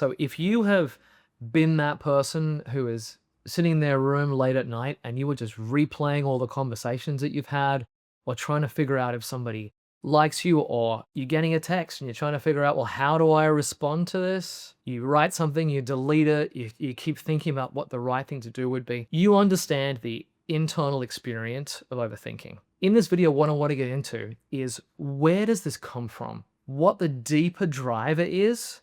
So if you have been that person who is sitting in their room late at night and you were just replaying all the conversations that you've had, or trying to figure out if somebody likes you, or you're getting a text and you're trying to figure out, well, how do I respond to this? You write something, you delete it, you keep thinking about what the right thing to do would be. You understand the internal experience of overthinking. In this video, what I want to get into is, where does this come from? What the deeper driver is,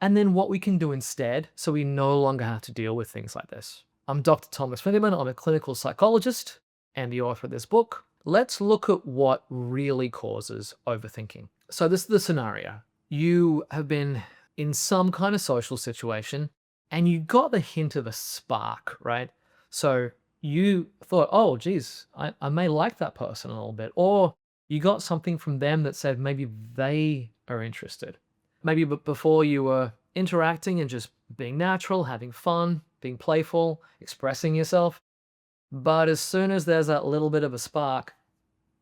and then what we can do instead so we no longer have to deal with things like this. I'm Dr. Thomas Smithyman. I'm a clinical psychologist and the author of this book. Let's look at what really causes overthinking. So this is the scenario. You have been in some kind of social situation and you got the hint of a spark, right? So you thought, oh, geez, I may like that person a little bit. Or you got something from them that said maybe they are interested. Maybe before you were interacting and just being natural, having fun, being playful, expressing yourself. But as soon as there's that little bit of a spark,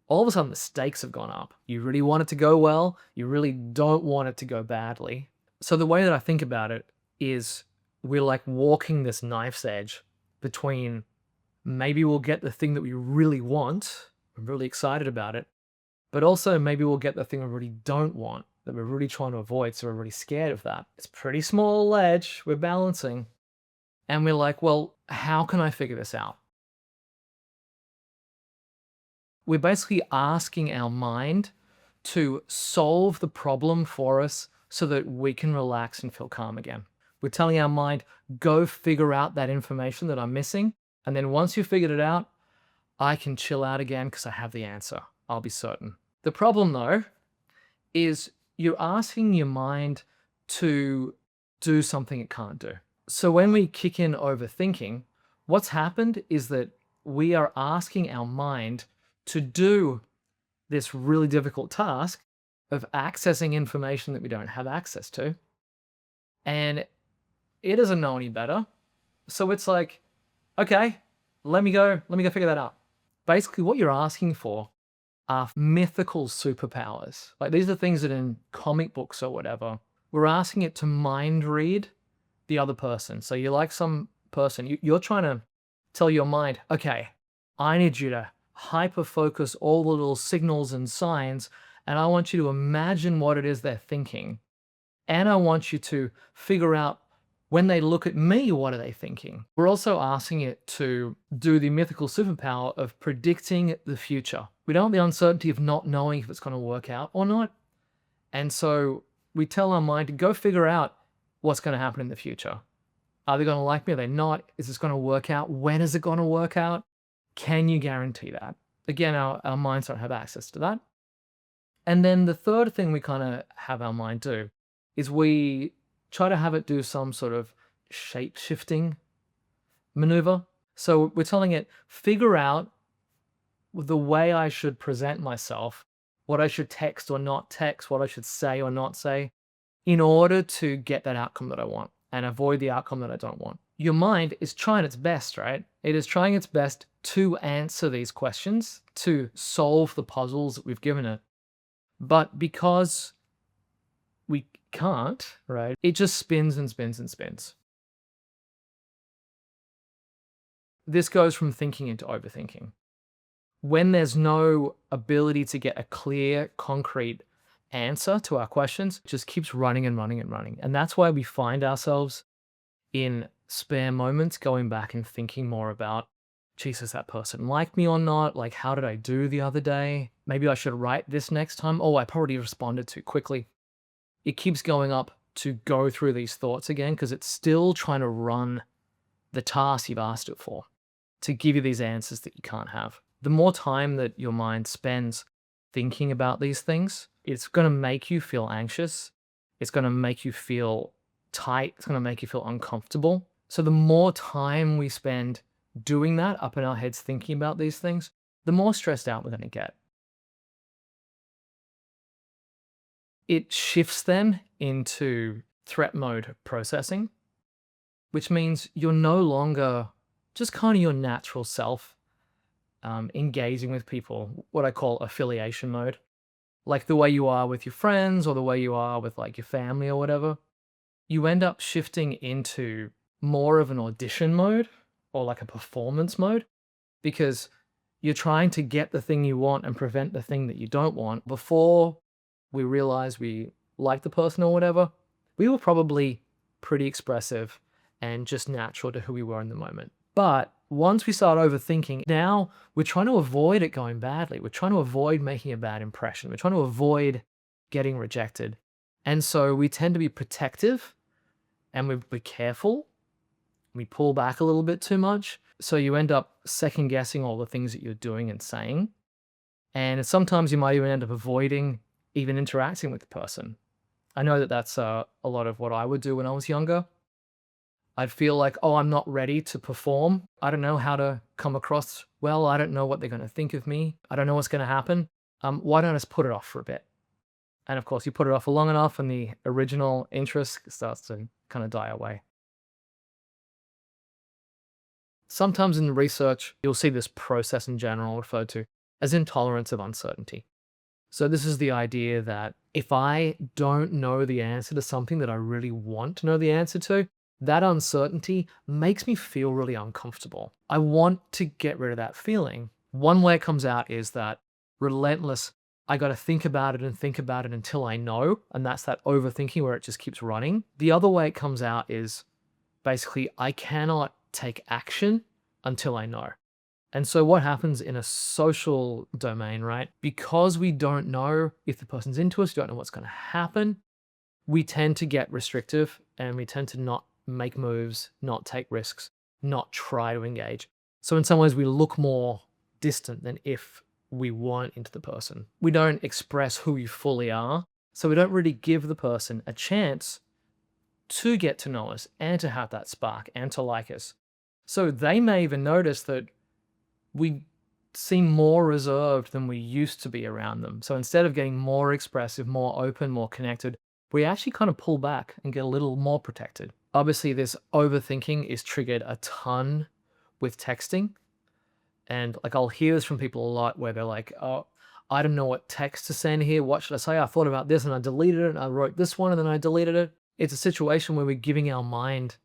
all of a sudden the stakes have gone up. You really want it to go well. You really don't want it to go badly. So the way that I think about it is, we're like walking this knife's edge between maybe we'll get the thing that we really want, we're really excited about it, but also maybe we'll get the thing we really don't want, that we're really trying to avoid, so we're really scared of that. It's a pretty small ledge we're balancing. And we're like, well, how can I figure this out? We're basically asking our mind to solve the problem for us so that we can relax and feel calm again. We're telling our mind, go figure out that information that I'm missing. And then once you've figured it out, I can chill out again because I have the answer. I'll be certain. The problem though, is you're asking your mind to do something it can't do. So when we kick in overthinking, what's happened is that we are asking our mind to do this really difficult task of accessing information that we don't have access to. And it doesn't know any better. So it's like, okay, let me go figure that out. Basically, what you're asking for are mythical superpowers. Like, these are things that in comic books or whatever, we're asking it to mind read the other person. So you're like some person, you're trying to tell your mind, okay, I need you to hyper focus all the little signals and signs, and I want you to imagine what it is they're thinking. And I want you to figure out, when they look at me, what are they thinking? We're also asking it to do the mythical superpower of predicting the future. We don't want the uncertainty of not knowing if it's going to work out or not. And so we tell our mind to go figure out what's going to happen in the future. Are they going to like me? Are they not? Is this going to work out? When is it going to work out? Can you guarantee that? Again, our minds don't have access to that. And then the third thing we kind of have our mind do is we try to have it do some sort of shape-shifting maneuver. So we're telling it, figure out the way I should present myself, what I should text or not text, what I should say or not say, in order to get that outcome that I want and avoid the outcome that I don't want. Your mind is trying its best, right? It is trying its best to answer these questions, to solve the puzzles that we've given it. But because we can't, right, it just spins and spins and spins. This goes from thinking into overthinking. When there's no ability to get a clear, concrete answer to our questions, it just keeps running and running and running. And that's why we find ourselves in spare moments going back and thinking more about, geez, does that person like me or not? Like, how did I do the other day? Maybe I should write this next time. Oh, I probably responded too quickly. It keeps going up to go through these thoughts again because it's still trying to run the task you've asked it for, to give you these answers that you can't have. The more time that your mind spends thinking about these things, it's going to make you feel anxious. It's going to make you feel tight. It's going to make you feel uncomfortable. So the more time we spend doing that up in our heads, thinking about these things, the more stressed out we're going to get. It shifts then into threat mode processing, which means you're no longer just kind of your natural self, engaging with people, what I call affiliation mode, like the way you are with your friends or the way you are with like your family or whatever. you end up shifting into more of an audition mode or like a performance mode because you're trying to get the thing you want and prevent the thing that you don't want. Before we realize we like the person or whatever, we were probably pretty expressive and just natural to who we were in the moment. But once we start overthinking, now we're trying to avoid it going badly. We're trying to avoid making a bad impression. We're trying to avoid getting rejected. And so we tend to be protective and we're careful. We pull back a little bit too much. So you end up second guessing all the things that you're doing and saying. And sometimes you might even end up avoiding even interacting with the person. I know that that's a lot of what I would do when I was younger. I'd feel like, oh, I'm not ready to perform. I don't know how to come across well. I don't know what they're going to think of me. I don't know what's going to happen. Why don't I just put it off for a bit? And of course, you put it off for long enough and the original interest starts to kind of die away. Sometimes in research, you'll see this process in general referred to as intolerance of uncertainty. So this is the idea that if I don't know the answer to something that I really want to know the answer to, that uncertainty makes me feel really uncomfortable. I want to get rid of that feeling. One way it comes out is that relentless, I got to think about it and think about it until I know. And that's that overthinking where it just keeps running. The other way it comes out is basically, I cannot take action until I know. And so what happens in a social domain, right? Because we don't know if the person's into us, we don't know what's going to happen, we tend to get restrictive and we tend to not make moves, not take risks, not try to engage. So in some ways we look more distant than if we weren't into the person. We don't express who we fully are. So we don't really give the person a chance to get to know us and to have that spark and to like us. So they may even notice that we seem more reserved than we used to be around them. So instead of getting more expressive, more open, more connected, we actually kind of pull back and get a little more protected. Obviously, this overthinking is triggered a ton with texting. And like I'll hear this from people a lot where they're like, oh, I don't know what text to send here. What should I say? I thought about this and I deleted it and I wrote this one and then I deleted it. It's a situation where we're giving our mind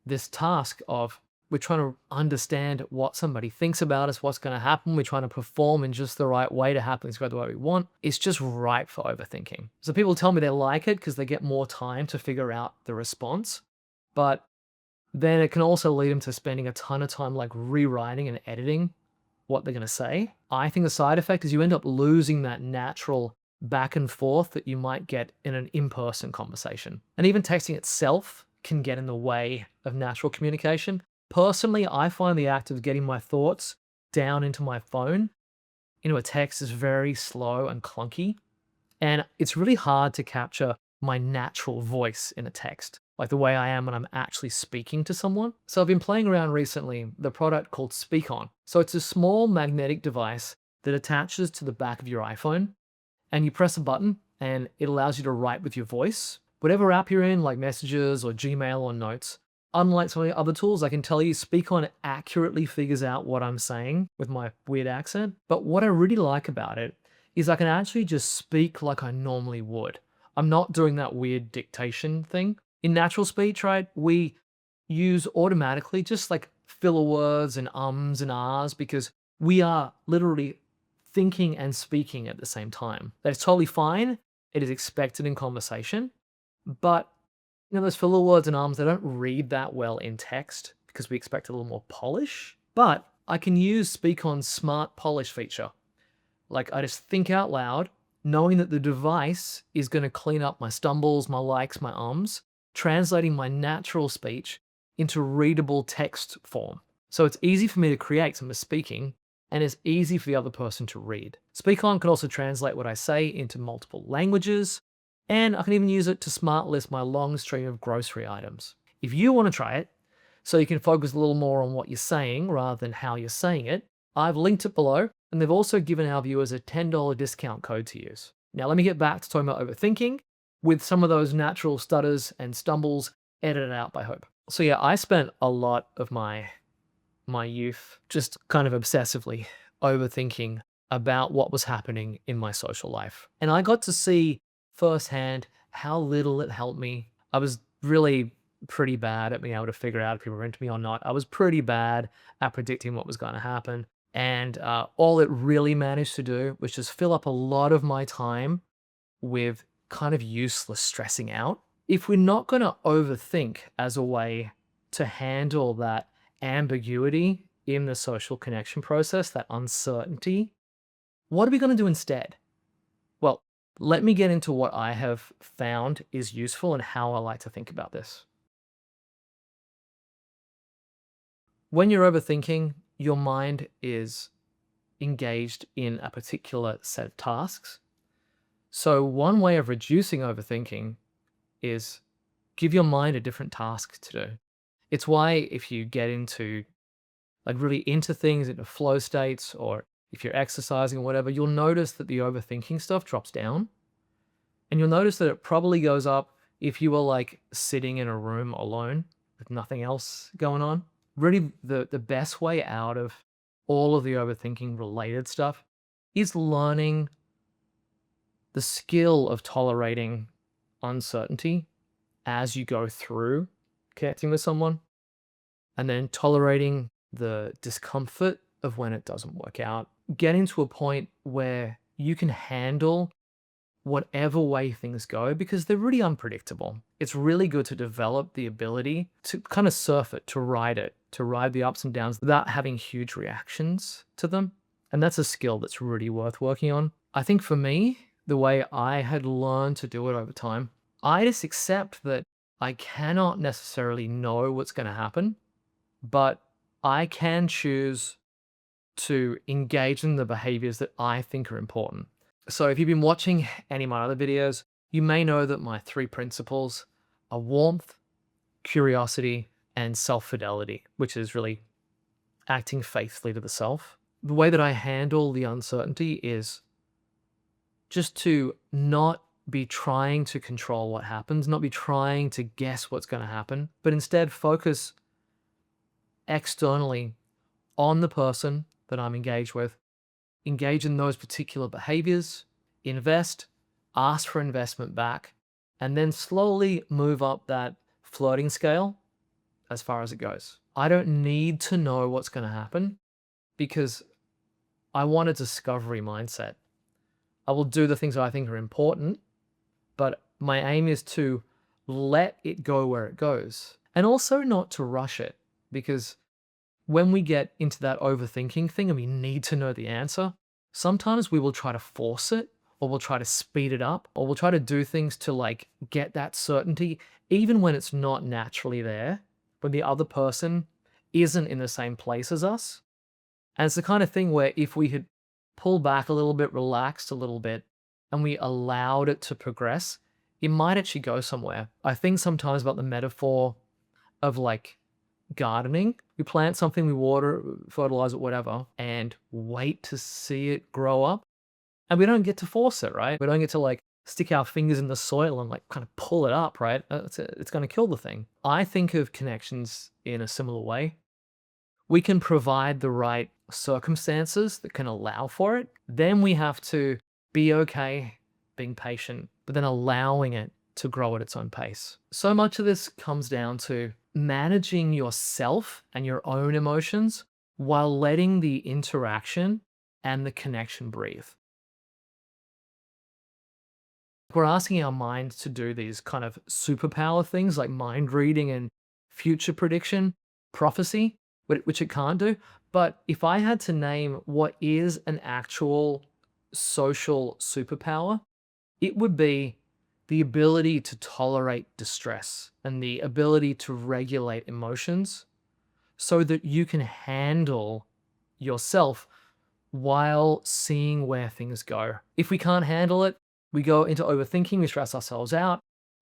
this task of we're trying to understand what somebody thinks about us, what's going to happen. We're trying to perform in just the right way to happen to go the way we want. It's just ripe for overthinking. So people tell me they like it because they get more time to figure out the response. But then it can also lead them to spending a ton of time like rewriting and editing what they're going to say. I think the side effect is you end up losing that natural back and forth that you might get in an in-person conversation. And even texting itself can get in the way of natural communication. Personally, I find the act of getting my thoughts down into my phone, into a text, is very slow and clunky. And it's really hard to capture my natural voice in a text, like the way I am when I'm actually speaking to someone. So I've been playing around recently the product called Speak On. So it's a small magnetic device that attaches to the back of your iPhone, and you press a button and it allows you to write with your voice. Whatever app you're in, like Messages or Gmail or Notes, unlike some of the other tools, I can tell you Speak On accurately figures out what I'm saying with my weird accent. But what I really like about it is I can actually just speak like I normally would. I'm not doing that weird dictation thing. In natural speech, right, we use automatically just like filler words and ums and ahs because we are literally thinking and speaking at the same time. That's totally fine. It is expected in conversation. But those filler words and ums, they don't read that well in text because we expect a little more polish. But I can use Speak On's smart polish feature. Like I just think out loud, knowing that the device is going to clean up my stumbles, my likes, my ums, translating my natural speech into readable text form. So it's easy for me to create some speaking and it's easy for the other person to read. Speak On can also translate what I say into multiple languages, and I can even use it to smart list my long stream of grocery items. If you want to try it, so you can focus a little more on what you're saying rather than how you're saying it, I've linked it below, and they've also given our viewers a $10 discount code to use. Now let me get back to talking about overthinking with some of those natural stutters and stumbles edited out by Hope. So yeah, I spent a lot of my youth just kind of obsessively overthinking about what was happening in my social life. And I got to see firsthand how little it helped me. I was really pretty bad at being able to figure out if people were into me or not. I was pretty bad at predicting what was going to happen. And all it really managed to do was just fill up a lot of my time with kind of useless stressing out. If we're not going to overthink as a way to handle that ambiguity in the social connection process, that uncertainty, what are we going to do instead? Well, let me get into what I have found is useful and how I like to think about this. When you're overthinking, your mind is engaged in a particular set of tasks. So, one way of reducing overthinking is give your mind a different task to do. It's why if you get into like really into things, into flow states, or if you're exercising or whatever, you'll notice that the overthinking stuff drops down. And you'll notice that it probably goes up if you were like sitting in a room alone with nothing else going on. Really, the best way out of all of the overthinking related stuff is learning the skill of tolerating uncertainty as you go through connecting with someone, and then tolerating the discomfort of when it doesn't work out. Getting to a point where you can handle whatever way things go because they're really unpredictable. It's really good to develop the ability to kind of surf it, to ride the ups and downs without having huge reactions to them. And that's a skill that's really worth working on. I think for me, the way I had learned to do it over time, I just accept that I cannot necessarily know what's going to happen, but I can choose to engage in the behaviors that I think are important. So if you've been watching any of my other videos, you may know that my 3 principles are warmth, curiosity, and self-fidelity, which is really acting faithfully to the self. The way that I handle the uncertainty is just to not be trying to control what happens, not be trying to guess what's going to happen, but instead focus externally on the person that I'm engaged with, engage in those particular behaviors, invest, ask for investment back, and then slowly move up that flirting scale as far as it goes. I don't need to know what's going to happen because I want a discovery mindset. I will do the things that I think are important, but my aim is to let it go where it goes and also not to rush it, because when we get into that overthinking thing and we need to know the answer, sometimes we will try to force it, or we'll try to speed it up, or we'll try to do things to like get that certainty, even when it's not naturally there, when the other person isn't in the same place as us. And it's the kind of thing where if we had pulled back a little bit, relaxed a little bit, and we allowed it to progress, it might actually go somewhere. I think sometimes about the metaphor of like gardening. We plant something, we water, fertilize it, whatever, and wait to see it grow up. And we don't get to force it, right? We don't get to like stick our fingers in the soil and like kind of pull it up, right? It's going to kill the thing. I think of connections in a similar way. We can provide the right circumstances that can allow for it. Then we have to be okay being patient, but then allowing it to grow at its own pace. So much of this comes down to managing yourself and your own emotions while letting the interaction and the connection breathe. We're asking our mind to do these kind of superpower things like mind reading and future prediction, prophecy, which it can't do. But if I had to name what is an actual social superpower, it would be the ability to tolerate distress and the ability to regulate emotions so that you can handle yourself while seeing where things go. If we can't handle it, we go into overthinking, we stress ourselves out,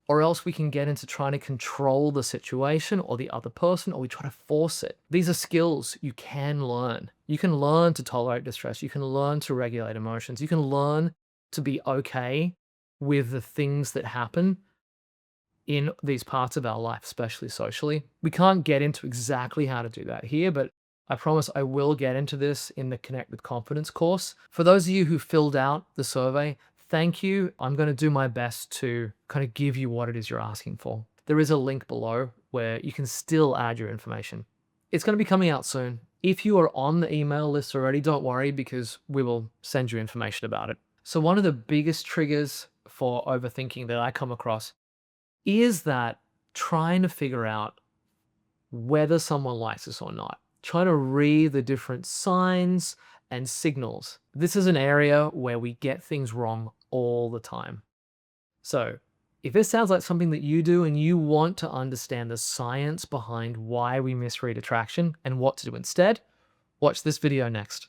or else we can get into trying to control the situation or the other person, or we try to force it. These are skills you can learn. You can learn to tolerate distress. You can learn to regulate emotions. You can learn to be okay with the things that happen in these parts of our life, especially socially. We can't get into exactly how to do that here, but I promise I will get into this in the Connect with Confidence course. For those of you who filled out the survey, thank you. I'm going to do my best to kind of give you what it is you're asking for. there is a link below where you can still add your information. It's going to be coming out soon. If you are on the email list already, don't worry because we will send you information about it. So one of the biggest triggers for overthinking that I come across is that trying to figure out whether someone likes us or not, trying to read the different signs and signals. This is an area where we get things wrong all the time. So if this sounds like something that you do and you want to understand the science behind why we misread attraction and what to do instead, watch this video next.